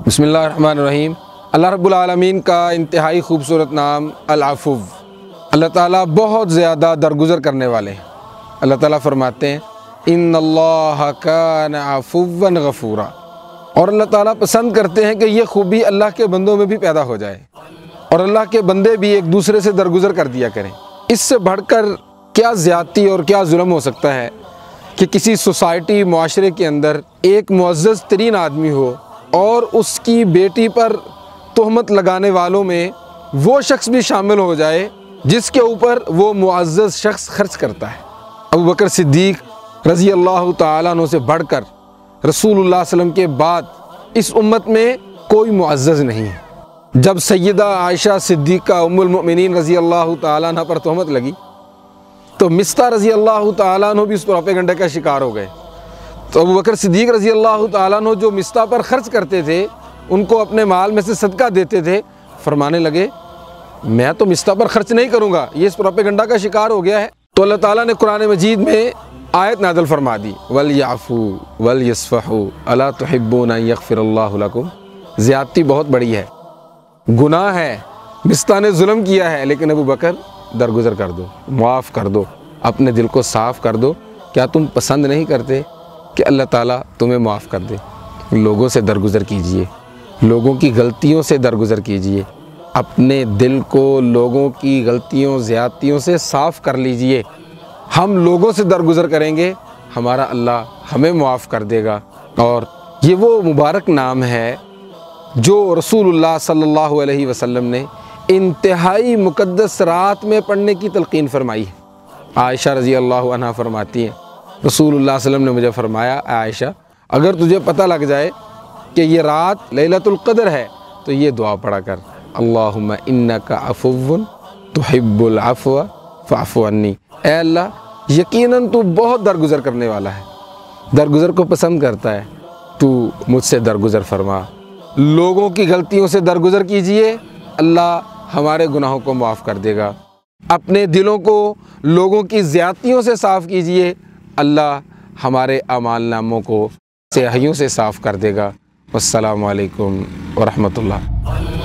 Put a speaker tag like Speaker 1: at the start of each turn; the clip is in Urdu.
Speaker 1: بسم اللہ الرحمن الرحیم۔ اللہ رب العالمین کا انتہائی خوبصورت نام العفو۔ اللہ تعالیٰ بہت زیادہ درگزر کرنے والے ہیں۔ اللہ تعالیٰ فرماتے ہیں ان اللہ کان عفوا غفورا، اور اللہ تعالیٰ پسند کرتے ہیں کہ یہ خوبی اللہ کے بندوں میں بھی پیدا ہو جائے اور اللہ کے بندے بھی ایک دوسرے سے درگزر کر دیا کریں۔ اس سے بڑھ کر کیا زیادتی اور کیا ظلم ہو سکتا ہے کہ کسی سوسائٹی معاشرے کے اندر ایک معزز ترین آدمی ہو اور اس کی بیٹی پر تہمت لگانے والوں میں وہ شخص بھی شامل ہو جائے جس کے اوپر وہ معزز شخص خرچ کرتا ہے۔ ابو بکر صدیق رضی اللہ تعالیٰ عنہ سے بڑھ کر رسول اللہ صلی اللہ علیہ وسلم کے بعد اس امت میں کوئی معزز نہیں ہے۔ جب سیدہ عائشہ صدیقہ ام المؤمنین رضی اللہ تعالیٰ عنہ پر تہمت لگی تو مصطح رضی اللہ تعالیٰ عنہ بھی اس پروپیگنڈا کا شکار ہو گئے۔ تو ابو بکر صدیق رضی اللہ تعالیٰ عنہ جو مصطح پر خرچ کرتے تھے، ان کو اپنے مال میں سے صدقہ دیتے تھے، فرمانے لگے میں تو مصطح پر خرچ نہیں کروں گا، یہ اس پروپیگنڈا کا شکار ہو گیا ہے۔ تو اللہ تعالیٰ نے قرآن مجید میں آیت نازل فرما دی وَلْيَعْفُوا وَلْيَصْفَحُوا أَلَا تُحِبُّونَ أَن يَغْفِرَ اللَّهُ لَكُمْ۔ زیادتی بہت بڑی ہے، گناہ ہے، مصطح نے ظلم کیا ہے، لیکن ابو بکر درگزر کر دو، معاف کر دو، اپنے دل کو صاف کر دو۔ کیا تم پسند نہیں کرتے کہ اللہ تعالیٰ تمہیں معاف کر دے؟ لوگوں سے درگزر کیجئے، لوگوں کی غلطیوں سے درگزر کیجئے، اپنے دل کو لوگوں کی غلطیوں زیادتیوں سے صاف کر لیجئے۔ ہم لوگوں سے درگزر کریں گے، ہمارا اللہ ہمیں معاف کر دے گا۔ اور یہ وہ مبارک نام ہے جو رسول اللہ صلی اللہ علیہ وسلم نے انتہائی مقدس رات میں پڑھنے کی تلقین فرمائی ہے۔ عائشہ رضی اللہ عنہ فرماتی ہیں رسول اللہ صلی اللہ علیہ وسلم نے مجھے فرمایا اے عائشہ، اگر تجھے پتہ لگ جائے کہ یہ رات لیلۃ-ال-قدر ہے تو یہ دعا پڑھا کر اللہم innaka afuwwun tuhibbul afwa fa'fu anni۔ اے اللہ یقیناً تو بہت درگزر کرنے والا ہے، درگزر کو پسند کرتا ہے، تو مجھ سے درگزر فرما۔ لوگوں کی غلطیوں سے درگزر کیجئے، اللہ ہمارے گناہوں کو معاف کر دے گا۔ اپنے دلوں کو لوگوں کی زیادتیوں سے صاف کیجئے، اللہ ہمارے اعمال ناموں کو سیاہیوں سے صاف کر دے گا۔ والسلام علیکم ورحمۃ اللہ۔